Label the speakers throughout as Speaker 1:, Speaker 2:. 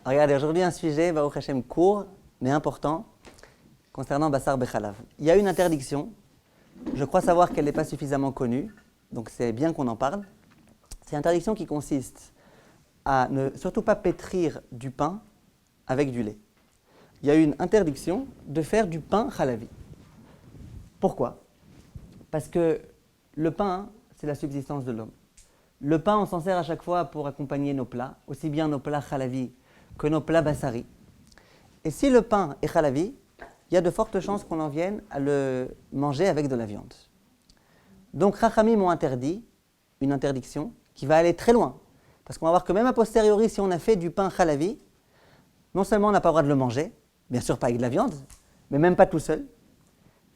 Speaker 1: Regardez, aujourd'hui un sujet, Baruch Hashem, court, mais important, concernant Bassar Bechalav. Il y a une interdiction, je crois savoir qu'elle n'est pas suffisamment connue, donc c'est bien qu'on en parle. C'est une interdiction qui consiste à ne surtout pas pétrir du pain avec du lait. Il y a une interdiction de faire du pain chalavi. Pourquoi ? Parce que le pain, c'est la subsistance de l'homme. Le pain, on s'en sert à chaque fois pour accompagner nos plats, aussi bien nos plats chalavi que nos plats bassari. Et si le pain est chalavi, il y a de fortes chances qu'on en vienne à le manger avec de la viande. Donc, Chachamim m'ont interdit une interdiction qui va aller très loin. Parce qu'on va voir que même a posteriori, si on a fait du pain chalavi, non seulement on n'a pas le droit de le manger, bien sûr pas avec de la viande, mais même pas tout seul,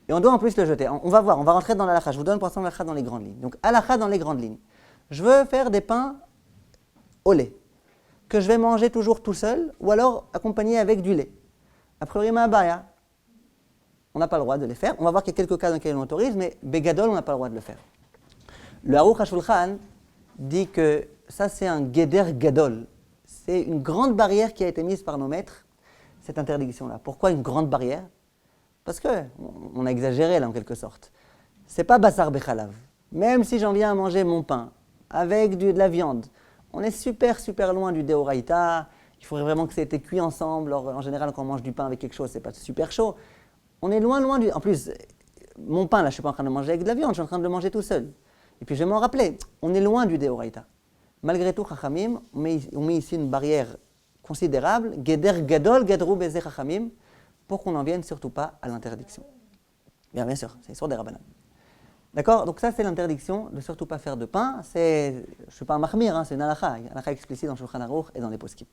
Speaker 1: et on doit en plus le jeter. On va voir, on va rentrer dans l'halakha. Je vous donne pour l'instant l'halakha dans les grandes lignes. Donc, halakha dans les grandes lignes. Je veux faire des pains au lait, que je vais manger toujours tout seul, ou alors accompagné avec du lait. A priori, ma'abaya, on n'a pas le droit de les faire. On va voir qu'il y a quelques cas dans lesquels on autorise, mais begadol, on n'a pas le droit de le faire. Le Aruch HaShulchan dit que ça, c'est un geder gadol. C'est une grande barrière qui a été mise par nos maîtres, cette interdiction-là. Pourquoi une grande barrière ? Parce qu'on a exagéré, là, en quelque sorte. C'est pas Bassar Bechalav. Même si j'en viens à manger mon pain avec de la viande, on est super, super loin du Deoraita. Il faudrait vraiment que ça ait été cuit ensemble. Or, en général, quand on mange du pain avec quelque chose, c'est pas super chaud. On est loin, loin du... En plus, mon pain, là, je ne suis pas en train de le manger avec de la viande, je suis en train de le manger tout seul. Et puis, je vais m'en rappeler, on est loin du Deoraita. Malgré tout, Chachamim, on met ici une barrière considérable, Geder Gadol, Gadrou Bezer Chachamim, pour qu'on n'en vienne surtout pas à l'interdiction. Bien sûr, c'est sur des rabbanan. D'accord ? Donc ça, c'est l'interdiction de surtout pas faire de pain. Je ne suis pas un mahmir, c'est une halakha explicite dans Shulchan Aruch et dans les poskim.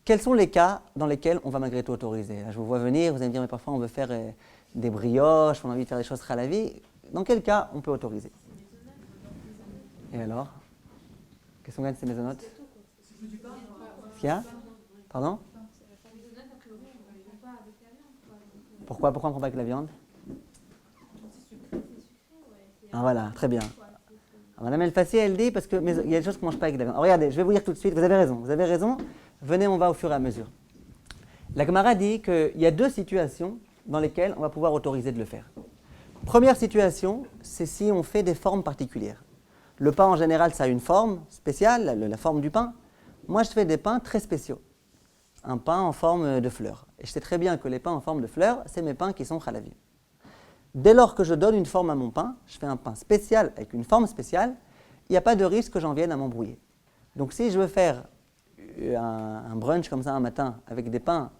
Speaker 1: Quels sont les cas dans lesquels on va malgré tout autoriser ? Là, je vous vois venir, vous allez me dire, mais parfois on veut faire des brioches, on a envie de faire des choses chalavi. Dans quel cas on peut autoriser ? Et alors ? Qu'est-ce qu'on gagne de ces maisonnotes ? Qu'est-ce qu'il y a ? Pardon ? Pourquoi on ne prend pas avec la viande ? Ah voilà, très bien. Madame El-Fassi, elle dit, parce qu'il y a des choses qu'on ne mange pas avec la viande. Alors, regardez, je vais vous dire tout de suite, vous avez raison. Venez, on va au fur et à mesure. La Gemara dit qu'il y a deux situations dans lesquelles on va pouvoir autoriser de le faire. Première situation, c'est si on fait des formes particulières. Le pain, en général, ça a une forme spéciale, la forme du pain. Moi, je fais des pains très spéciaux. Un pain en forme de fleur. Et je sais très bien que les pains en forme de fleur, c'est mes pains qui sont chalavi. Dès lors que je donne une forme à mon pain, je fais un pain spécial avec une forme spéciale, il n'y a pas de risque que j'en vienne à m'embrouiller. Donc si je veux faire un brunch comme ça un matin avec des pains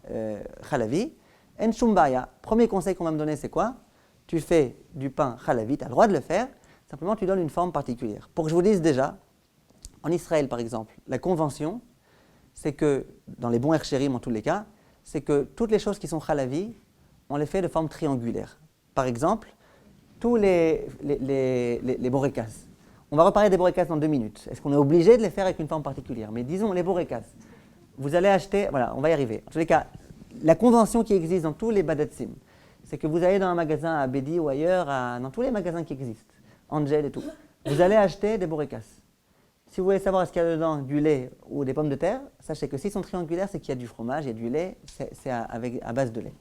Speaker 1: chalavi, en shumbaya, premier conseil qu'on va me donner, c'est quoi ? Tu fais du pain chalavi, tu as le droit de le faire, simplement tu donnes une forme particulière. Pour que je vous dise déjà, en Israël par exemple, la convention, c'est que, dans les bons herchérim en tous les cas, c'est que toutes les choses qui sont chalavi, on les fait de forme triangulaire. Par exemple, tous les borékas. On va reparler des borékas dans 2 minutes. Est-ce qu'on est obligé de les faire avec une forme particulière ? Mais disons, les borékas, vous allez acheter... Voilà, on va y arriver. En tous les cas, la convention qui existe dans tous les badatsim, c'est que vous allez dans un magasin à Bedi ou ailleurs, dans tous les magasins qui existent, Angel et tout, vous allez acheter des borékas. Si vous voulez savoir est-ce qu'il y a dedans du lait ou des pommes de terre, sachez que s'ils sont triangulaires, c'est qu'il y a du fromage, il y a du lait, c'est à base de lait.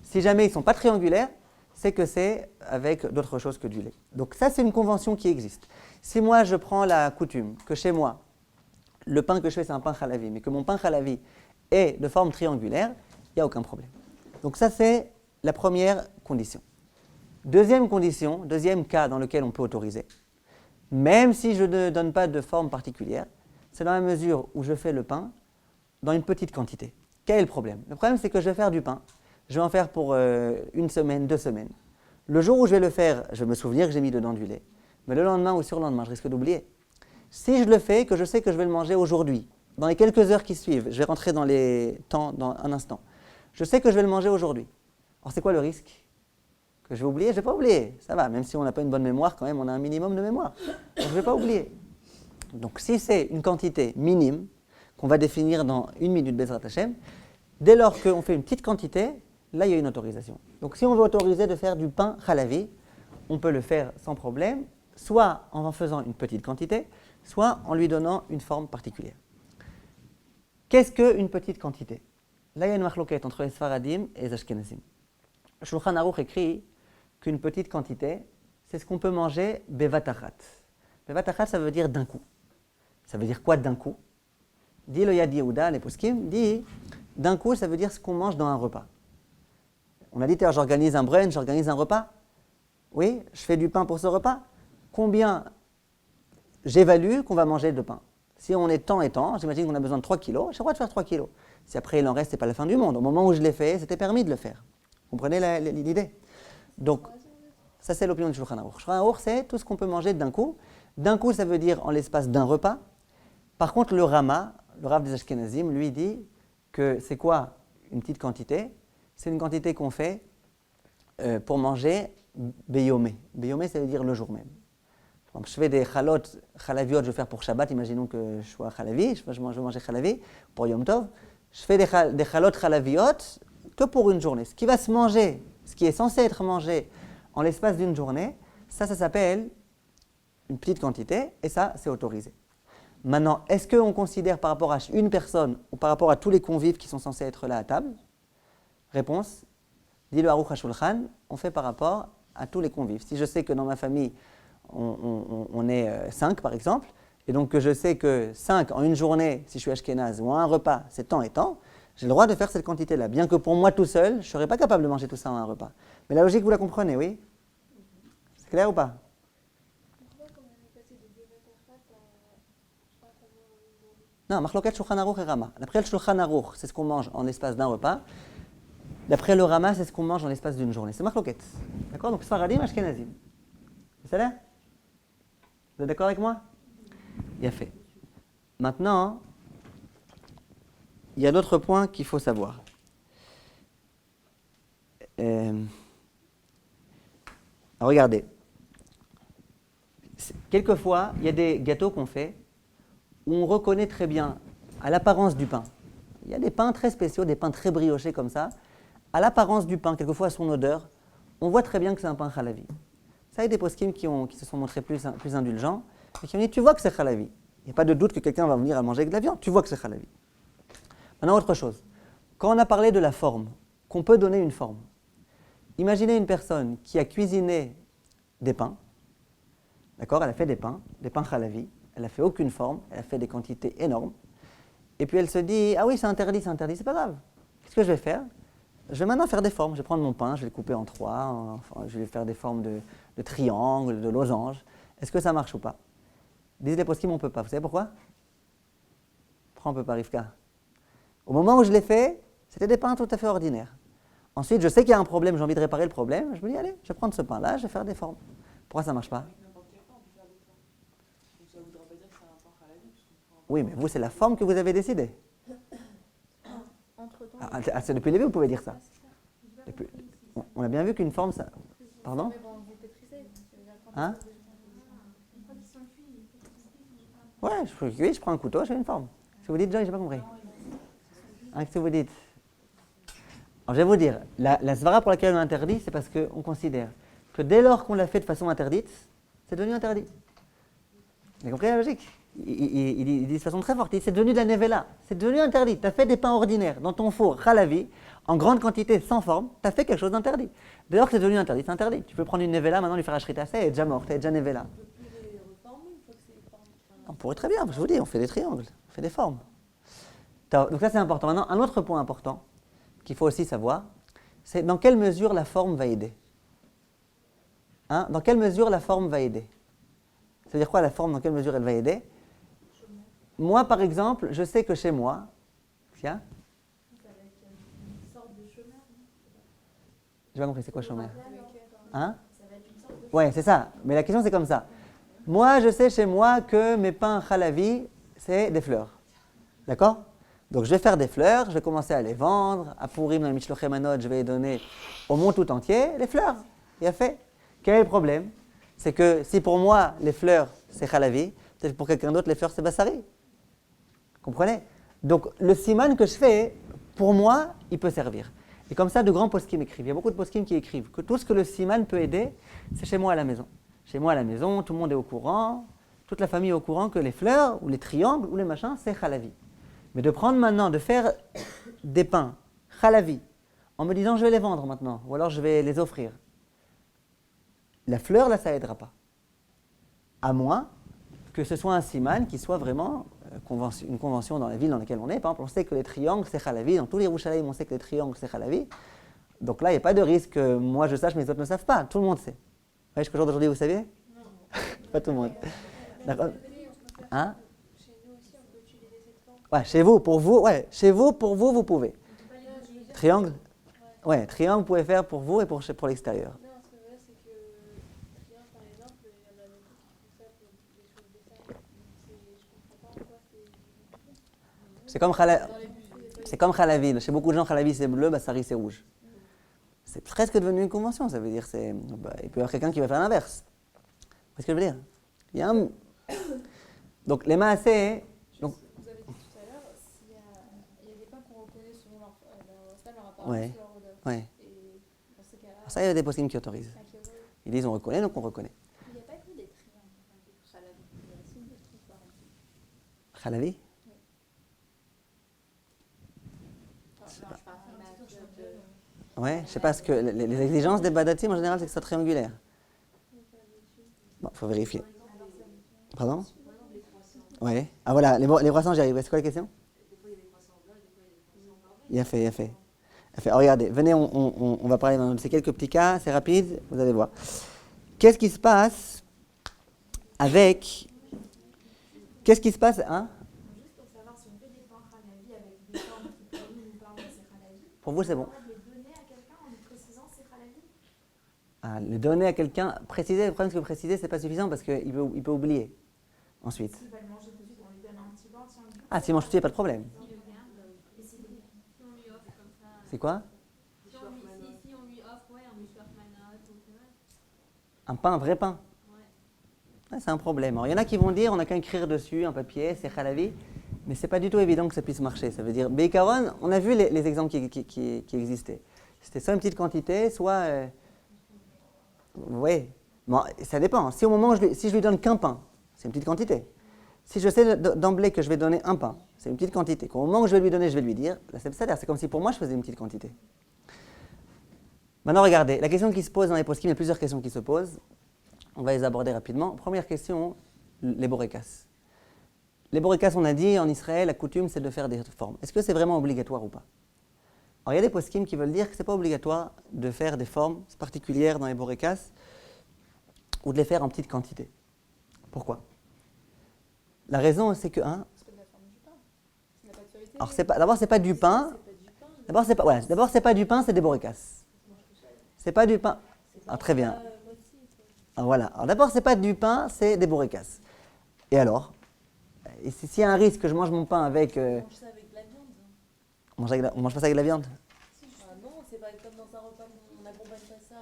Speaker 1: Si jamais ils ne sont pas triangulaires, c'est que c'est avec d'autres choses que du lait. Donc ça, c'est une convention qui existe. Si moi, je prends la coutume que chez moi, le pain que je fais, c'est un pain chalavi, mais que mon pain chalavi est de forme triangulaire, il n'y a aucun problème. Donc ça, c'est la première condition. Deuxième condition, deuxième cas dans lequel on peut autoriser, même si je ne donne pas de forme particulière, c'est dans la mesure où je fais le pain dans une petite quantité. Quel est le problème ? Le problème, c'est que je vais faire du pain. Je vais en faire pour 1 semaine, 2 semaines. Le jour où je vais le faire, je vais me souvenir que j'ai mis dedans du lait. Mais le lendemain ou sur le lendemain, je risque d'oublier. Si je le fais, que je sais que je vais le manger aujourd'hui, dans les quelques heures qui suivent, je vais rentrer dans les temps dans un instant. Je sais que je vais le manger aujourd'hui. Alors c'est quoi le risque ? Que je vais oublier ? Je ne vais pas oublier. Ça va, même si on n'a pas une bonne mémoire, quand même, on a un minimum de mémoire. Donc je ne vais pas oublier. Donc si c'est une quantité minime, qu'on va définir dans 1 minute Bezrat Hashem, dès lors qu'on fait une petite quantité, là, il y a une autorisation. Donc, si on veut autoriser de faire du pain chalavi, on peut le faire sans problème, soit en faisant une petite quantité, soit en lui donnant une forme particulière. Qu'est-ce qu'une petite quantité? Là, il y a une marloquette entre les Sfaradim et les Ashkenazim. Shulchan Aruch écrit qu'une petite quantité, c'est ce qu'on peut manger bevatachat. Bevatachat, ça veut dire d'un coup. Ça veut dire quoi d'un coup? Dit le Yad Yehuda, les poskim, dit d'un coup, ça veut dire ce qu'on mange dans un repas. On a dit, j'organise un brunch, j'organise un repas. Oui, je fais du pain pour ce repas. Combien j'évalue qu'on va manger de pain? Si on est temps et temps, j'imagine qu'on a besoin de 3 kilos, j'ai le droit de faire 3 kilos. Si après il en reste, ce n'est pas la fin du monde. Au moment où je l'ai fait, c'était permis de le faire. Vous comprenez l'idée? Donc, ça c'est l'opinion du Shulchan Aruch. Shulchan Aruch, c'est tout ce qu'on peut manger d'un coup. D'un coup, ça veut dire en l'espace d'un repas. Par contre, le Rama, le Rav des Ashkenazim, lui dit que c'est quoi une petite quantité? C'est une quantité qu'on fait pour manger beyomé. Beyomé, ça veut dire le jour même. Je fais des chalaviot, je vais faire pour Shabbat, imaginons que je sois chalavi, je vais manger chalavi pour Yom Tov. Je fais des chalot chalaviot que pour une journée. Ce qui va se manger, ce qui est censé être mangé en l'espace d'une journée, ça s'appelle une petite quantité et ça, c'est autorisé. Maintenant, est-ce qu'on considère par rapport à une personne ou par rapport à tous les convives qui sont censés être là à table? Réponse, dit le Aruch HaShulchan, on fait par rapport à tous les convives. Si je sais que dans ma famille, on est 5 par exemple, et donc que je sais que 5 en une journée, si je suis ashkénaze, ou un repas, c'est tant et tant, j'ai le droit de faire cette quantité-là. Bien que pour moi tout seul, je ne serais pas capable de manger tout ça en un repas. Mais la logique, vous la comprenez, oui? C'est clair ou pas? Non, Marloket Shulchan Aruch et Rama. D'après le Shulchan Aruch, c'est ce qu'on mange en l'espace d'un repas. D'après le Rama, c'est ce qu'on mange en l'espace d'une journée. C'est Marloket. D'accord? Donc Sfaradim, Ashkenazim. C'est là? Vous êtes d'accord avec moi? Il a fait. Maintenant, il y a d'autres points qu'il faut savoir. Regardez. Quelquefois, il y a des gâteaux qu'on fait où on reconnaît très bien à l'apparence du pain. Il y a des pains très spéciaux, des pains très briochés comme ça. À l'apparence du pain, quelquefois à son odeur, on voit très bien que c'est un pain chalavi. Ça, il y a des poskim qui se sont montrés plus indulgents et qui ont dit, tu vois que c'est chalavi. Il n'y a pas de doute que quelqu'un va venir à manger avec de la viande, tu vois que c'est chalavi. Maintenant, autre chose. Quand on a parlé de la forme, qu'on peut donner une forme, imaginez une personne qui a cuisiné des pains, d'accord, elle a fait des pains chalavi, elle n'a fait aucune forme, elle a fait des quantités énormes, et puis elle se dit, ah oui, c'est interdit, c'est pas grave. Qu'est-ce que je vais faire? Je vais maintenant faire des formes. Je vais prendre mon pain, je vais le couper en 3, je vais faire des formes de triangles, de losanges. Est-ce que ça marche ou pas? Disent les poskim, on ne peut pas. Vous savez pourquoi? Pourquoi on ne peut pas, Rivka? Au moment où je l'ai fait, c'était des pains tout à fait ordinaires. Ensuite, je sais qu'il y a un problème, j'ai envie de réparer le problème. Je me dis, allez, je vais prendre ce pain-là, je vais faire des formes. Pourquoi ça ne marche pas? Oui, mais vous, c'est la forme que vous avez décidée. C'est depuis le début, vous pouvez dire ça. On a bien vu qu'une forme, ça... Pardon? Hein? Ouais, je prends un couteau, je fais une forme. Ce que vous dites, Joy, je n'ai pas compris. Qu'est-ce que vous dites? Alors, je vais vous dire, la svara pour laquelle on interdit, c'est parce qu'on considère que dès lors qu'on l'a fait de façon interdite, c'est devenu interdit. Vous avez compris la logique? Il dit de façon très forte, c'est devenu de la nevela, c'est devenu interdit. Tu as fait des pains ordinaires dans ton four, chalavi, en grande quantité, sans forme, tu as fait quelque chose d'interdit. Dès lors que c'est devenu interdit, c'est interdit. Tu peux prendre une nevela, maintenant lui faire ashrita, elle est déjà morte, elle est déjà nevela. On pourrait très bien, je vous dis, on fait des triangles, on fait des formes. Donc ça c'est important. Maintenant, un autre point important qu'il faut aussi savoir, c'est dans quelle mesure la forme va aider. Hein? Dans quelle mesure la forme va aider? Ça veut dire quoi la forme, dans quelle mesure elle va aider? Moi, par exemple, je sais que chez moi, tiens, ça va être une sorte de chômeur. J'ai pas compris, c'est quoi chômeur? Hein? Ça va être une sorte de chômeur. Ouais, c'est ça. Mais la question c'est comme ça. Moi, je sais chez moi que mes pains chalavi, c'est des fleurs. D'accord? Donc je vais faire des fleurs, je vais commencer à les vendre. À Purim, dans les Mishlochei Manot, je vais les donner au monde tout entier, les fleurs. Il y a fait. Quel est le problème? C'est que si pour moi, les fleurs, c'est chalavi, peut-être que pour quelqu'un d'autre, les fleurs, c'est bassari. Comprenez? Donc, le siman que je fais, pour moi, il peut servir. Et comme ça, de grands poskim écrivent. Il y a beaucoup de poskim qui écrivent que tout ce que le siman peut aider, c'est chez moi à la maison. Chez moi à la maison, tout le monde est au courant, toute la famille est au courant que les fleurs, ou les triangles, ou les machins, c'est chalavi. Mais de prendre maintenant, de faire des pains chalavi, en me disant je vais les vendre maintenant, ou alors je vais les offrir. La fleur, là, ça n'aidera pas. À moins que ce soit un siman qui soit vraiment une convention dans la ville dans laquelle on est. Par exemple, on sait que les triangles, c'est chalavi. Dans tous les Yerushalayim, on sait que les triangles, c'est chalavi. Donc là, il n'y a pas de risque que moi je sache, mais les autres ne savent pas. Tout le monde sait. Vous voyez jusqu'au jour d'aujourd'hui, vous saviez? Non. Pas tout le monde. D'accord. Hein? Chez nous aussi, on peut utiliser cette forme. Ouais, chez vous, pour vous, vous pouvez. Triangle? Ouais, triangle, vous pouvez faire pour vous et pour l'extérieur.
Speaker 2: Non, ce que je veux dire, c'est que triangle, par exemple, il y en a beaucoup qui font ça pour des choses d'essai. Je comprends pas en quoi
Speaker 1: c'est comme chalavi. Chez beaucoup de gens, chalavi c'est bleu, bassari c'est rouge. C'est presque devenu une convention. Ça veut dire il peut y avoir quelqu'un qui va faire l'inverse. Vous voyez ce que je veux dire? Il y a un... Donc les maaseh. Donc...
Speaker 2: Vous avez dit tout à l'heure, il y a des pains qu'on reconnaît selon leur style, leur apparence, leur odeur.
Speaker 1: Ouais.
Speaker 2: Et dans ces cas-là,
Speaker 1: ça, il y a des poskim qui autorisent. Ils disent on reconnaît, donc on reconnaît.
Speaker 3: Il n'y a pas que des triangles, des chalavi. Il y a aussi des trucs par exemple.
Speaker 1: Chalavi? Ouais, je sais pas ce que les exigences des badatim en général c'est que ce soit triangulaire. Bon, faut vérifier. Pardon? Ouais. Ah voilà, les croissants j'y arrive. C'est quoi la question? Il a fait. Alors, regardez, venez, on va parler de ces quelques petits cas, c'est rapide, vous allez voir. Qu'est-ce qui se passe avec... Qu'est-ce qui se passe, hein?
Speaker 3: Juste pour savoir si on fait des pains chalavi avec des formes qui proviennent d'une part de ces chalavi.
Speaker 1: Pour vous, c'est bon.
Speaker 3: On va les donner à quelqu'un en lui précisant c'est chalavi.
Speaker 1: Ah, les donner à quelqu'un, préciser, le problème c'est que préciser, c'est pas suffisant parce qu'il peut oublier ensuite.
Speaker 3: S'il va le manger tout de suite, on lui donne un petit pain, tiens.
Speaker 1: Ah, s'il mange tout de suite, pas de problème. C'est quoi?
Speaker 2: si on lui offre, on lui offre manat,
Speaker 1: Un pain, un vrai pain. Ouais, c'est un problème. Alors, il y en a qui vont dire on n'a qu'à écrire dessus un papier, c'est chalavi, mais c'est pas du tout évident que ça puisse marcher. Ça veut dire, Beikaron, on a vu les exemples qui existaient. C'était soit une petite quantité, soit. Oui, bon, ça dépend. Si au moment où si je lui donne qu'un pain, c'est une petite quantité. Si je sais d'emblée que je vais donner un pain, c'est une petite quantité. Au moment où je vais lui donner, je vais lui dire, là c'est comme si pour moi je faisais une petite quantité. Maintenant regardez, la question qui se pose dans les poskim, il y a plusieurs questions qui se posent. On va les aborder rapidement. Première question, les borékas. Les borékas, on a dit en Israël, la coutume c'est de faire des formes. Est-ce que c'est vraiment obligatoire ou pas? Alors il y a des poskim qui veulent dire que ce n'est pas obligatoire de faire des formes particulières dans les borékas ou de les faire en petite quantité. Pourquoi? La raison, c'est que
Speaker 2: c'est pas de la forme du pain. Ça n'a pas de vérité.
Speaker 1: Alors d'abord, c'est pas du pain. D'abord, c'est pas du pain, c'est des borékas. C'est pas du pain. Ah, très bien. Alors, voilà. Alors d'abord, c'est pas du pain, c'est des borékas. Et alors? Et s'il y a un risque que je mange mon pain avec...
Speaker 2: On mange ça avec de la viande.
Speaker 1: On mange pas ça avec de la viande?
Speaker 2: Non, c'est pas comme dans un repas, on n'accompagne pas ça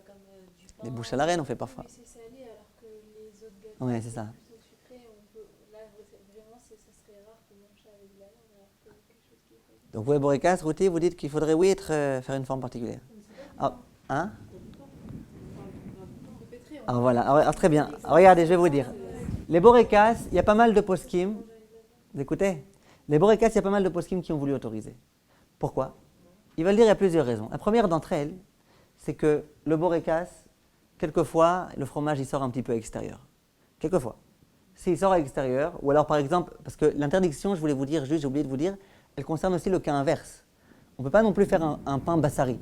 Speaker 2: comme du pain.
Speaker 1: Les bouches à la reine, on fait parfois.
Speaker 2: Mais c'est salé alors que les autres gâteaux
Speaker 1: Ouais, c'est ça.
Speaker 2: plutôt sucrés. Là, vraiment, ça serait rare qu'on mange ça avec de la viande alors que quelque chose qui est pas...
Speaker 1: Donc vous, les borékas, Routi, vous dites qu'il faudrait, oui, faire une forme particulière. Hein? Alors voilà, alors, très bien. Alors, regardez, je vais vous dire. Les borékas, il y a pas mal de poskim. Vous écoutez? Les borékas, il y a pas mal de poskim qui ont voulu autoriser. Pourquoi? Ils veulent dire qu'il y a plusieurs raisons. La première d'entre elles, c'est que le borékas, quelquefois, le fromage, il sort un petit peu extérieur. Quelquefois. S'il sort à l'extérieur, ou alors par exemple, parce que l'interdiction, je voulais vous dire, juste j'ai oublié de vous dire, elle concerne aussi le cas inverse. On ne peut pas non plus faire un pain bassari.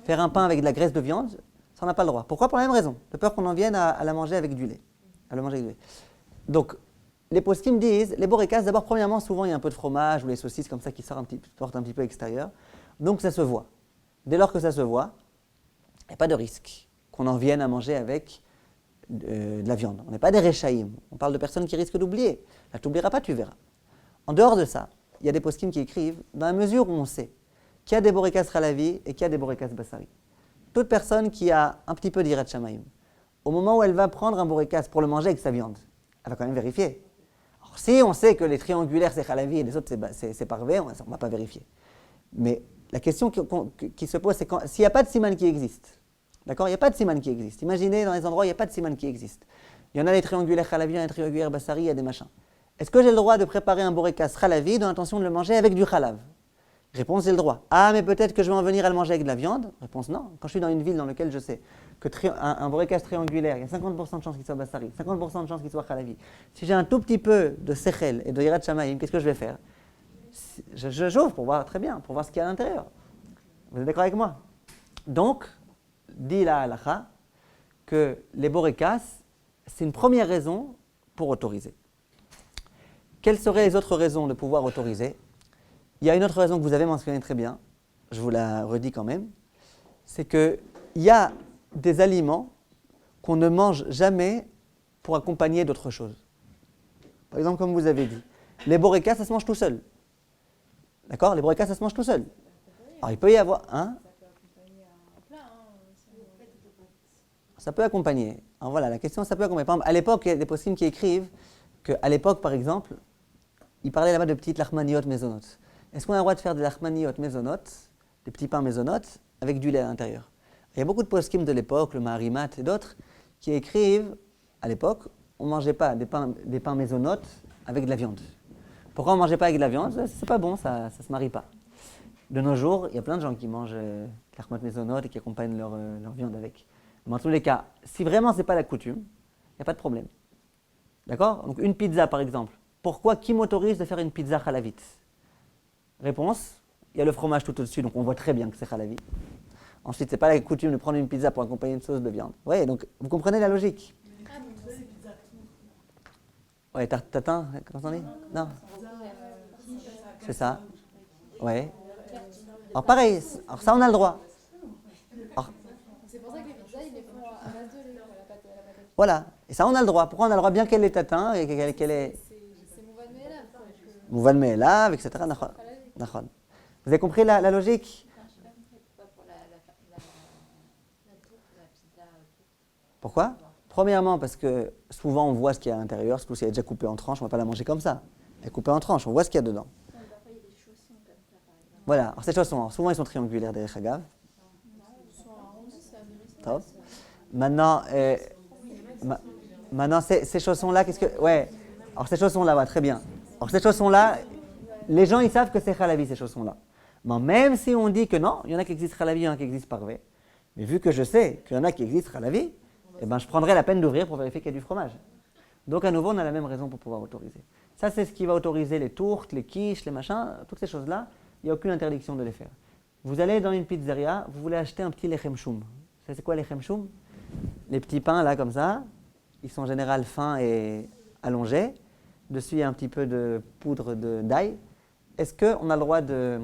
Speaker 1: Faire un pain avec de la graisse de viande, ça on n'a pas le droit. Pourquoi? Pour la même raison. De peur qu'on en vienne à la manger avec du lait. À le manger avec du lait. Donc, les poskim disent, les borékas, d'abord, premièrement, souvent il y a un peu de fromage ou les saucisses comme ça qui sortent un petit peu extérieur. Donc ça se voit. Dès lors que ça se voit, il n'y a pas de risque qu'on en vienne à manger avec de la viande. On n'est pas des réchaïm. On parle de personnes qui risquent d'oublier. Là, tu n'oublieras pas, tu verras. En dehors de ça, il y a des poskim qui écrivent, dans la mesure où on sait qu'il y a des borékas chalavi et qu'il y a des borékas bassari. Toute personne qui a un petit peu d'Yirat Shamayim, au moment où elle va prendre un borékas pour le manger avec sa viande, elle va quand même vérifier. Alors, si on sait que les triangulaires c'est chalavi et les autres c'est parvé, on ne va pas vérifier. Mais la question qui se pose, c'est s'il n'y a pas de siman qui existe. D'accord? Il n'y a pas de siman qui existe. Imaginez dans les endroits où il n'y a pas de siman qui existe. Il y en a des triangulaires chalavi, il y en a des triangulaires bassari, il y a des machins. Est-ce que j'ai le droit de préparer un borékas halavi dans l'intention de le manger avec du halav? Réponse, j'ai le droit. Ah, mais peut-être que je vais en venir à le manger avec de la viande? Réponse, non. Quand je suis dans une ville dans laquelle je sais que un borékas triangulaire, il y a 50% de chances qu'il soit bassari, 50% de chances qu'il soit halavi. Si j'ai un tout petit peu de sechel et de yirat shamayim, qu'est-ce que je vais faire? J'ouvre pour voir très bien, pour voir ce qu'il y a à l'intérieur. Vous êtes d'accord avec moi? Donc, dit la halacha que les borékas, c'est une première raison pour autoriser. Quelles seraient les autres raisons de pouvoir autoriser? Il y a une autre raison que vous avez mentionnée très bien, je vous la redis quand même, c'est qu'il y a des aliments qu'on ne mange jamais pour accompagner d'autres choses. Par exemple, comme vous avez dit, les borékas, ça se mange tout seul. D'accord? Les borékas, ça se mange tout seul. Alors, il peut y avoir... Hein? Ça peut accompagner. Alors voilà, la question, ça peut accompagner. Par exemple, à l'époque, il y a des poskim qui écrivent qu'à l'époque, par exemple, ils parlaient là-bas de petites lachmaniot maisonot. Est-ce qu'on a le droit de faire des lachmaniot maisonot, des petits pains maisonot, avec du lait à l'intérieur? Il y a beaucoup de poskim de l'époque, le Maharimat et d'autres, qui écrivent, à l'époque, on ne mangeait pas des pains maisonot avec de la viande. Pourquoi on ne mangeait pas avec de la viande? C'est pas bon, ça ne se marie pas. De nos jours, il y a plein de gens qui mangent lachmaniot maisonot et qui accompagnent leur viande avec. Mais dans tous les cas, si vraiment ce n'est pas la coutume, il n'y a pas de problème. D'accord? Donc une pizza par exemple. Pourquoi, qui m'autorise de faire une pizza halavite? Réponse, il y a le fromage tout au-dessus, donc on voit très bien que c'est halavi. Ensuite, ce n'est pas la coutume de prendre une pizza pour accompagner une sauce de viande. Oui, donc vous comprenez la logique? Oui, tatin, comment on dit? Non. C'est ça. Oui. Alors pareil, alors ça on a le droit.
Speaker 2: C'est pour ça que les pizzas, ils les font à base de lait, la pâte.
Speaker 1: Voilà, et ça on a le droit. Pourquoi on a le droit? Bien qu'elle est tatin et qu'elle est...
Speaker 2: C'est mouvan me'elav.
Speaker 1: Mouvan me'elav, etc. Nachon. Vous avez compris la logique? Pourquoi? Premièrement, parce que souvent on voit ce qu'il y a à l'intérieur, surtout si elle est déjà coupée en tranches, on ne va pas la manger comme ça. Elle est coupée en tranches, on voit ce qu'il y a dedans.
Speaker 3: Parfois, il y a des chaussons comme ça, par exemple.
Speaker 1: Voilà, alors ces chaussons, souvent ils sont triangulaires des chagav. Top. Maintenant ces chaussons-là, qu'est-ce que... Ouais, alors ces chaussons-là, ouais, très bien. Alors ces chaussons-là, les gens ils savent que c'est halavi ces chaussons-là. Mais même si on dit que non, il y en a qui existent halavi, il y en a qui existent parvé. Mais vu que je sais qu'il y en a qui existent halavi, eh ben, je prendrai la peine d'ouvrir pour vérifier qu'il y a du fromage. Donc à nouveau, on a la même raison pour pouvoir autoriser. Ça, c'est ce qui va autoriser les tourtes, les quiches, les machins, toutes ces choses-là. Il n'y a aucune interdiction de les faire. Vous allez dans une pizzeria, vous voulez acheter un petit lechem choum. Vous savez c'est quoi lechem choum? Les petits pains là comme ça, ils sont en général fins et allongés. Dessus, il y a un petit peu de poudre d'ail. Est-ce qu'on a le droit de...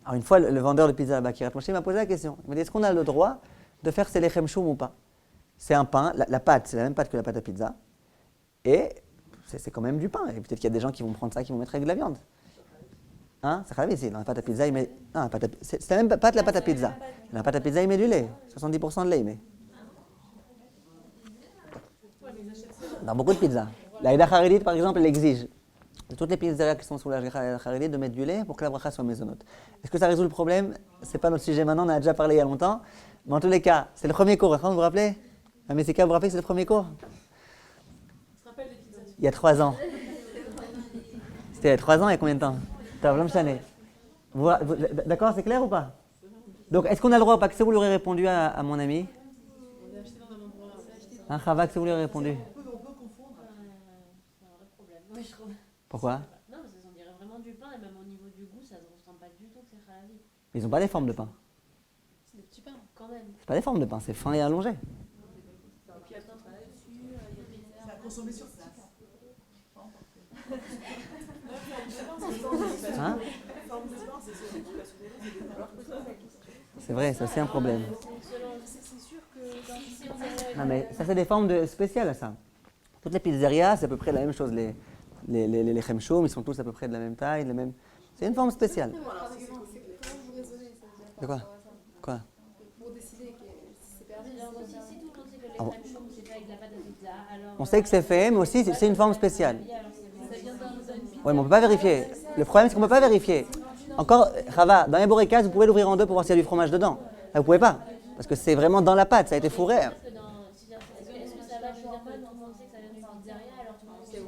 Speaker 1: Alors une fois, le vendeur de pizza là-bas qui m'a posé la question. Il m'a dit, est-ce qu'on a le droit de faire ces lechem choum ou pas? C'est un pain, la pâte, c'est la même pâte que la pâte à pizza. Et c'est quand même du pain. Et peut-être qu'il y a des gens qui vont prendre ça, qui vont mettre avec de la viande. Hein? C'est grave ici. Dans la pâte à pizza, il met... Non, c'est la même pâte, la pâte à pizza. Dans la pâte à pizza, il met du lait. 70% de lait, il met. Dans beaucoup de pizzas. La Ida Haredit, par exemple, elle exige. Toutes les pizzerias qui sont sous la Haredit de mettre du lait pour que la bracha soit maisonnote. Est-ce que ça résout le problème? Ce n'est pas notre sujet maintenant, on en a déjà parlé il y a longtemps. Mais en tous les cas, c'est le premier cours. Vous vous rappelez? Mais c'est vous vous rappelez que c'est le premier cours? Il y a 3 ans. C'était il y a 3 ans, il y a combien de temps? D'accord, c'est clair ou pas? Donc, est-ce qu'on a le droit ou pas? Que vous lui aurez répondu à mon ami? Hein, Chava, que vous lui aurez répondu?
Speaker 4: On peut confondre. C'est un vrai problème. Oui, je trouve.
Speaker 1: Pourquoi?
Speaker 4: Non, parce qu'on dirait vraiment du pain et même au niveau du goût, ça ne ressemble pas du tout que c'est halavi.
Speaker 1: Ils n'ont pas des formes de pain.
Speaker 2: C'est des petits pains.
Speaker 4: Quand même.
Speaker 1: C'est pas des formes de pain, c'est fin et allongé.
Speaker 4: Et puis attends, dessus, il y a des
Speaker 3: C'est à consommer sur place.
Speaker 1: Hein? C'est vrai, ça c'est un problème.
Speaker 2: C'est sûr que dans ici, on a...
Speaker 1: Non mais ça c'est des formes spéciales à ça. Toutes les pizzerias, c'est à peu près la même chose. Les chemchoum, ils sont tous à peu près de la même taille, c'est une forme spéciale.
Speaker 2: Comment vous raisonnez, ça veut dire
Speaker 1: De quoi? Quoi?
Speaker 2: Pour décider que si c'est permis,
Speaker 4: Alors aussi, si tout le monde sait que les
Speaker 1: Ah bon.
Speaker 4: crèmes chaudes, c'est fait avec la pâte à pizza, alors...
Speaker 1: On sait que c'est fait, mais aussi c'est une forme spéciale.
Speaker 4: Alors c'est
Speaker 2: ça vient dans une pizza.
Speaker 1: Oui, mais on ne peut pas vérifier. Le problème, c'est qu'on ne peut pas vérifier. Encore, Rava, dans les borékas, vous pouvez l'ouvrir en deux pour voir s'il y a du fromage dedans. Là, vous ne pouvez pas. Parce que c'est vraiment dans la pâte, ça a été fourré.
Speaker 4: Est-ce que ça va, je veux dire, tout le monde sait que ça vient d'une pizzeria, alors tout le monde sait que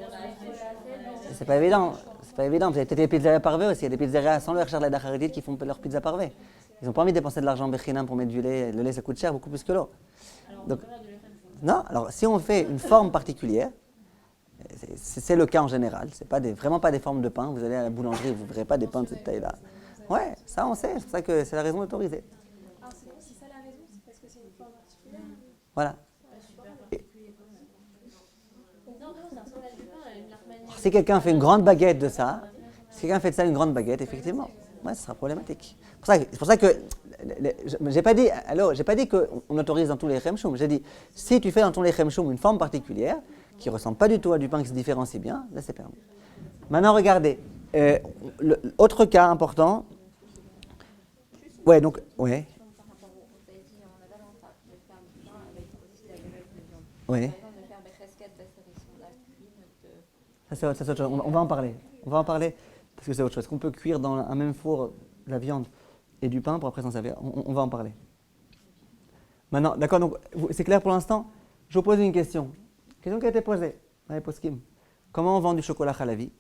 Speaker 4: c'est
Speaker 1: c'est pas évident. C'est pas évident. Vous avez peut-être des pizzerias parvées aussi. Il y a des pizzerias sans le Herchar de la Haridit qui font leur pizza parvée. Ils n'ont pas envie de dépenser de l'argent béchinam pour mettre du lait. Le lait, ça coûte cher, beaucoup plus que l'eau.
Speaker 4: Alors, on
Speaker 1: Donc,
Speaker 4: peut pas faire de l'Echem Choum.
Speaker 1: non, alors si on fait une forme particulière, c'est le cas en général. C'est pas vraiment pas des formes de pain. Vous allez à la boulangerie, vous ne verrez pas des pains de cette taille-là. Ouais, ça on sait. C'est pour ça que c'est la raison d'autoriser.
Speaker 2: Alors c'est ça la raison, c'est parce que c'est une forme particulière.
Speaker 1: Voilà.
Speaker 4: Super particulier quand même. Non, non, ça ressemble à du pain, à une larmanie.
Speaker 1: Si quelqu'un fait une grande baguette de ça, si quelqu'un fait de ça une grande baguette, effectivement, ouais, ce sera problématique. C'est pour ça que j'ai pas dit qu'on autorise dans tous les Lechem. J'ai dit si tu fais dans ton Lechem une forme particulière qui ressemble pas du tout à du pain qui se différencie bien, là c'est permis. Maintenant regardez, autre cas important. Ouais, donc ouais.
Speaker 3: Par rapport au, vous avez dit, on avait l'entrave de faire du pain avec aussi la graisse de viande.
Speaker 1: Oui.
Speaker 3: Par exemple, de faire des casquettes d'assaisonnement de la cuisine de...
Speaker 1: Ça c'est autre chose. On va en parler. On va en parler parce que c'est autre chose. Est-ce qu'on peut cuire dans un même four de la viande et du pain pour après s'en servir? On va en parler. Maintenant, d'accord, donc c'est clair pour l'instant? Je vous pose une question. Question qui a été posée dans les poskim. Comment on vend du chocolat halavi?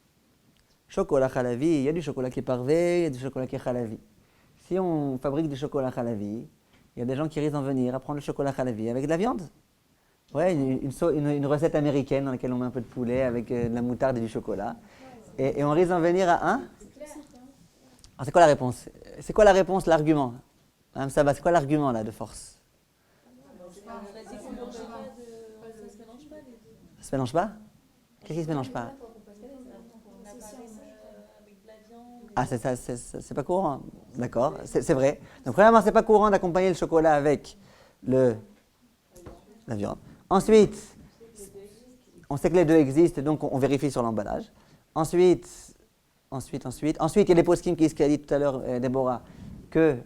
Speaker 1: Chocolat halavi, il y a du chocolat qui est parvé, il y a du chocolat qui est halavi. Si on fabrique du chocolat halavi, il y a des gens qui risquent d'en venir à prendre le chocolat halavi avec de la viande. Ouais, une recette américaine dans laquelle on met un peu de poulet avec de la moutarde et du chocolat. Et on risque d'en venir à un. Alors c'est quoi la réponse? C'est quoi la réponse, l'argument? Hein, ça va, c'est quoi l'argument là de force? Ça se mélange pas? Qu'est-ce qui se mélange pas? Ah, c'est pas courant. D'accord, c'est vrai. Donc, premièrement, c'est pas courant d'accompagner le chocolat avec la viande. Ensuite, on sait que les deux existent, donc on vérifie sur l'emballage. Ensuite, il y a des poskim qui a dit tout à l'heure, Déborah, que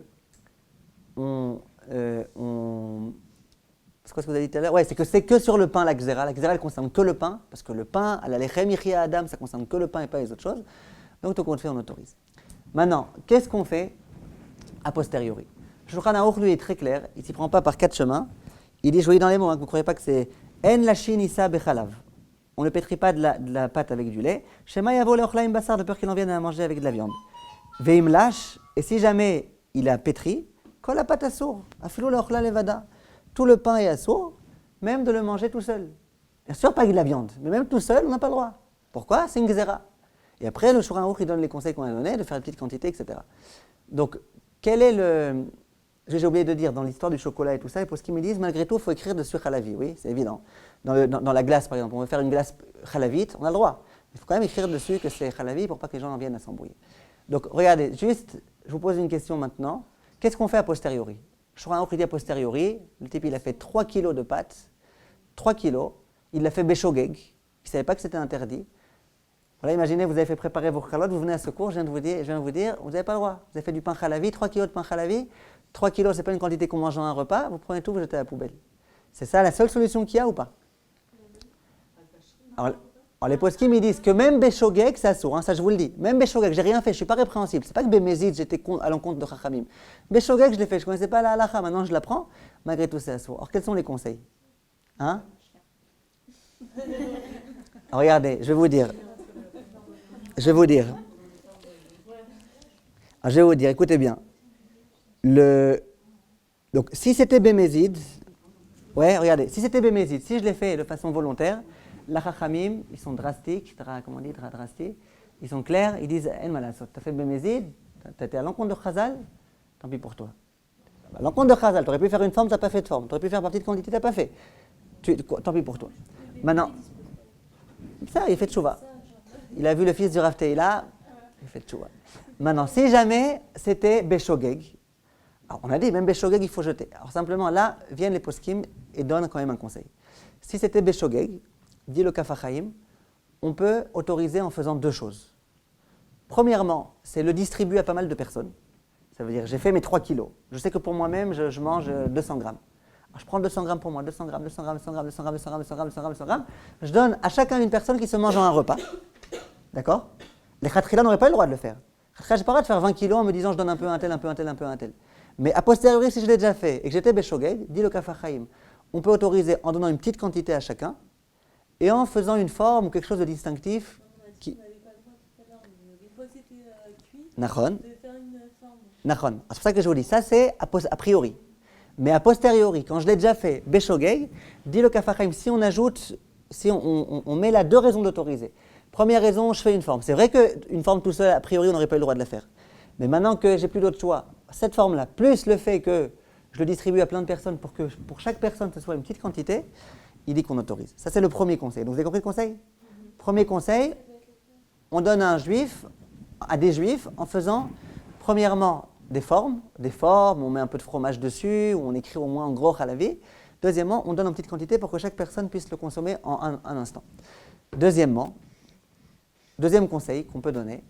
Speaker 1: c'est quoi ce que vous avez dit tout à l'heure? Ouais, c'est que sur le pain la xéra. La xéra, elle concerne que le pain, parce que le pain, à la lechem yichia adam, ça concerne que le pain et pas les autres choses. Donc, tout compte fait, on autorise. Maintenant, qu'est-ce qu'on fait a posteriori? Shulchan Aruch, lui, est très clair. Il ne s'y prend pas par 4 chemins. Il dit, je vous dis dans les mots, que vous ne croyez pas que c'est en lashin issa bechalav. On ne pétrit pas de la pâte avec du lait. Shema yavo leochlaim basar, de peur qu'il en vienne à manger avec de la viande. Veim lash, et si jamais il a pétri, kol la pâte assour, afilo leochla levada. Tout le pain est assour, même de le manger tout seul. Bien sûr, pas avec de la viande, mais même tout seul, on n'a pas le droit. Pourquoi? C'est une xéra. Et après, le Shulchan Aruch, il donne les conseils qu'on a donnés, de faire une petite quantité, etc. Donc, quel est le... J'ai oublié de dire, dans l'histoire du chocolat et tout ça, et pour ce qu'ils me disent, malgré tout, il faut écrire dessus halavi, oui, c'est évident. Dans la glace, par exemple, on veut faire une glace halavite, on a le droit. Il faut quand même écrire dessus que c'est halavi pour pas que les gens en viennent à s'embrouiller. Donc, regardez, juste, je vous pose une question maintenant. Qu'est-ce qu'on fait a posteriori? Shulchan Aruch dit a posteriori, le type, il a fait 3 kilos de pâtes, 3 kilos, il l'a fait béchogeg, il ne savait pas que c'était interdit. Voilà, imaginez, vous avez fait préparer vos chalotes, vous venez à ce cours, je viens de vous dire, vous n'avez pas le droit. Vous avez fait du pain halavi, 3 kilos de pain halavi, 3 kilos, ce n'est pas une quantité qu'on mange dans un repas, vous prenez tout, vous jetez à la poubelle. C'est ça la seule solution qu'il y a ou pas? Alors les poskim, ils disent que même béchogeg, c'est assour, hein, ça je vous le dis. Même béchogeg, j'ai rien fait, je ne suis pas répréhensible. C'est pas que bémézid, j'étais à l'encontre de chachamim. Béchogeg, je l'ai fait, je ne connaissais pas la halacha, maintenant je l'apprends, malgré tout c'est assour. Alors quels sont les conseils? Hein? Alors, regardez, je vais vous dire. Écoutez bien. Donc, si c'était bémézid, ouais, regardez, si c'était bémézid, si je l'ai fait de façon volontaire, la chachamim, ils sont drastiques, comment on dit, drastiques, ils sont clairs, ils disent, en malasot, t'as fait bémézid, t'as été à l'encontre de Chazal, tant pis pour toi. À l'encontre de Chazal, t'aurais pu faire une forme, t'as pas fait de forme, t'aurais pu faire par petite quantité, t'as pas fait. Tant pis pour toi. Maintenant, ça, il fait tchouva. Il a vu le fils du Rav Teila, il fait tchouva. Maintenant, si jamais c'était béchogeg, alors on a dit, même béchogeg, il faut jeter. Alors simplement, là, viennent les poskim et donnent quand même un conseil. Si c'était béchogeg, dit le Kaf HaChaim, on peut autoriser en faisant 2 choses. Premièrement, c'est le distribuer à pas mal de personnes. Ça veut dire, j'ai fait mes 3 kilos. Je sais que pour moi-même, je mange 200 grammes. Alors, je prends 200 grammes pour moi, 200 grammes, 200 grammes, 200 grammes, 200 grammes, 200 grammes, 200 grammes, 200 grammes, 200 grammes. Je donne à chacun une personne qui se mange en un repas. D'accord? Les khatrila n'auraient pas le droit de le faire. Je n'ai pas le droit de faire 20 kilos en me disant je donne un peu à un tel, un peu à un tel, un peu à un tel. Mais a posteriori, si je l'ai déjà fait et que j'étais béchogeg, dit le Kaf HaChaim, on peut autoriser en donnant une petite quantité à chacun et en faisant une forme ou quelque chose de distinctif qui...
Speaker 2: On n'avait pas
Speaker 1: Nachon.
Speaker 2: de faire une forme.
Speaker 1: Nachon. C'est pour ça que je vous dis, ça c'est a priori. Mais a posteriori, quand je l'ai déjà fait, Beshogeg, dit le Kaf HaChaim, si on ajoute, si on met là deux raisons d'autoriser. Première raison, je fais une forme. C'est vrai qu'une forme tout seul, a priori, on n'aurait pas eu le droit de la faire. Mais maintenant que j'ai plus d'autre choix, cette forme-là, plus le fait que je le distribue à plein de personnes pour que pour chaque personne ce soit une petite quantité, il dit qu'on autorise. Ça c'est le premier conseil. Donc vous avez compris le conseil ? Premier conseil, on donne à des juifs en faisant premièrement des formes, on met un peu de fromage dessus, ou on écrit au moins en gros halavi. Deuxièmement, on donne en petite quantité pour que chaque personne puisse le consommer en un instant. Deuxième conseil qu'on peut donner,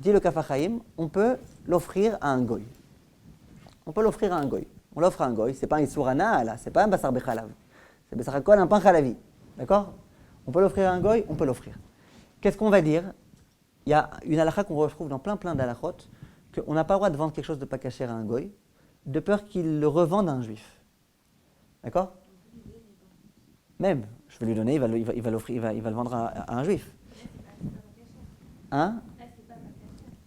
Speaker 1: dit le Kaf HaChaim, on peut l'offrir à un goy. On l'offre à un goy, c'est pas un isurana là, c'est pas un basar bechalav. C'est basar hakol, un pain halavi. D'accord ? On peut l'offrir à un goy, on peut l'offrir. Qu'est-ce qu'on va dire ? Il y a une halakha qu'on retrouve dans plein d'halakhot, qu'on n'a pas le droit de vendre quelque chose de pas cachère à un goy, de peur qu'il le revende à un juif. D'accord ? Même, je vais lui donner, il va le vendre à un juif. Hein ?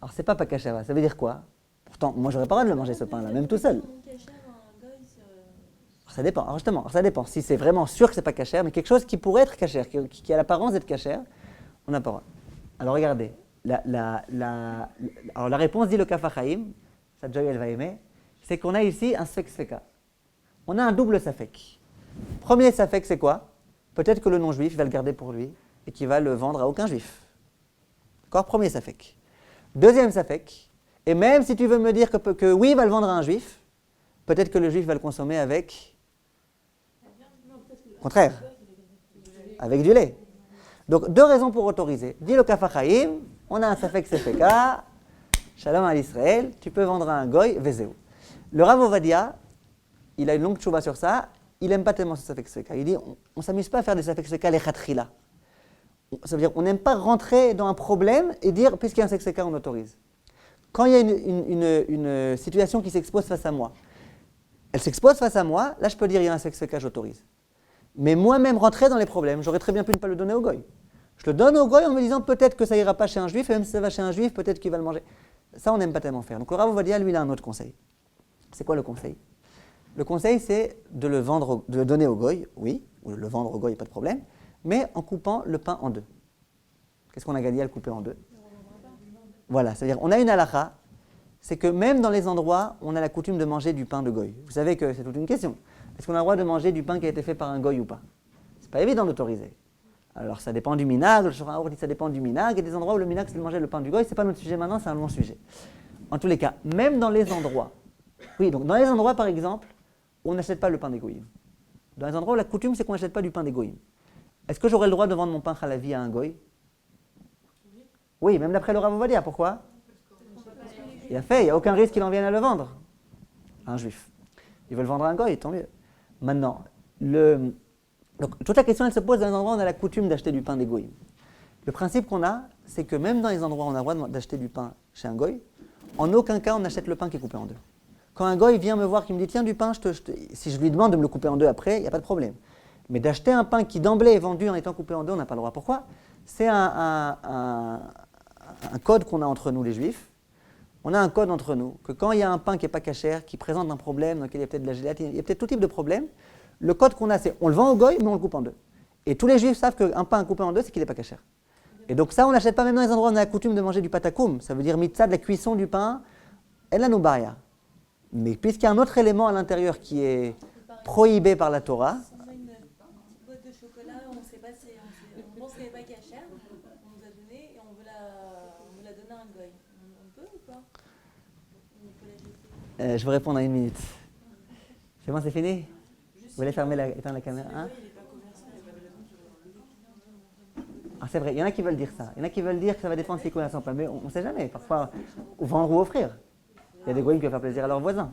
Speaker 1: Alors c'est pas cachère, ça veut dire quoi ? Pourtant, moi j'aurais pas le droit de le manger ce pain-là, même tout seul. Ça dépend, alors justement, ça dépend. Si c'est vraiment sûr que c'est pas cachère, mais quelque chose qui pourrait être cachère, qui a l'apparence d'être cachère, on n'a pas le droit. Alors regardez, alors la réponse dit le Kaf HaChaim, ça Joy elle va aimer, c'est qu'on a ici un sfek sfeka. On a un double safek. Premier safek c'est quoi ? Peut-être que le non-juif va le garder pour lui et qu'il va le vendre à aucun juif. D'accord ? Premier safek. Deuxième safek, et même si tu veux me dire que oui, il va le vendre à un juif, peut-être que le juif va le consommer avec... Contraire, avec du lait. Donc, deux raisons pour autoriser. Dis le Kaf HaChaim, on a un safek sefeka, shalom à l'Israël, tu peux vendre à un goy, vezeu. Le Rav Ovadia, il a une longue tchouva sur ça, il n'aime pas tellement ce safek sefeka. Il dit, on ne s'amuse pas à faire des safek sefeka lechatchila. Ça veut dire, on n'aime pas rentrer dans un problème et dire, puisqu'il y a un safek sefeka, on autorise. Quand il y a une situation qui s'expose face à moi, elle s'expose face à moi, là je peux dire, il y a un safek sefeka, j'autorise. Mais moi-même rentrer dans les problèmes, j'aurais très bien pu ne pas le donner au goy. Je le donne au goy en me disant peut-être que ça ira pas chez un juif, et même si ça va chez un juif, peut-être qu'il va le manger. Ça, on n'aime pas tellement faire. Donc le Rav Ovadia, lui, il a un autre conseil. C'est quoi le conseil ? Le conseil, c'est de le donner au goy, oui, ou de le vendre au goy, pas de problème, mais en coupant le pain en deux. Qu'est-ce qu'on a gagné à le couper en deux ? Voilà, c'est-à-dire on a une halakha, c'est que même dans les endroits où on a la coutume de manger du pain de goy, vous savez que c'est toute une question. Est-ce qu'on a le droit de manger du pain qui a été fait par un goy ou pas ? C'est pas évident d'autoriser. Alors ça dépend du minag, le Shulchan Aruch dit ça dépend du minag, il y a des endroits où le minag c'est de manger le pain du goy, c'est pas notre sujet maintenant, c'est un long sujet. En tous les cas, même dans les endroits, oui, donc dans les endroits par exemple, où on n'achète pas le pain des goyim. Dans les endroits où la coutume c'est qu'on n'achète pas du pain des goyim. Est-ce que j'aurais le droit de vendre mon pain halavi à un goy ? Oui, même d'après le Rav Ovadia, pourquoi ? Il n'y a aucun risque qu'il en vienne à le vendre à un juif. Ils veulent vendre à un goy, tant mieux. Maintenant, donc, toute la question elle se pose dans les endroits où on a la coutume d'acheter du pain des goyim. Le principe qu'on a, c'est que même dans les endroits où on a le droit d'acheter du pain chez un goy, en aucun cas on achète le pain qui est coupé en deux. Quand un goy vient me voir qui me dit tiens du pain, si je lui demande de me le couper en deux après, il n'y a pas de problème. Mais d'acheter un pain qui d'emblée est vendu en étant coupé en deux, on n'a pas le droit. Pourquoi ? C'est un code qu'on a entre nous les juifs. On a un code entre nous, que quand il y a un pain qui n'est pas cachère, qui présente un problème, dans lequel il y a peut-être de la gélatine, il y a peut-être tout type de problème, le code qu'on a, c'est on le vend au goy, mais on le coupe en deux. Et tous les juifs savent qu'un pain coupé en deux, c'est qu'il n'est pas cachère. Et donc ça, on n'achète pas même dans les endroits où on a la coutume de manger du patakoum. Ça veut dire mitzvah de la cuisson du pain, elle a nos baria. Mais puisqu'il y a un autre élément à l'intérieur qui est prohibé par la Torah,
Speaker 2: Si on a une petite boîte de chocolat, on sait pas si on pense qu'elle n'est pas cachère, on nous a donné et on veut la donner à un goy. On peut ou pas ? On peut la jeter.
Speaker 1: je vais répondre à une minute. C'est bon, c'est fini ? Vous voulez éteindre la caméra hein ? Ah, c'est vrai, il y en a qui veulent dire ça. Il y en a qui veulent dire que ça va dépendre si c'est conversation ou pas. Mais on ne sait jamais. Parfois, vendre ou offrir. Il y a des goyim qui veulent faire plaisir à leurs voisins.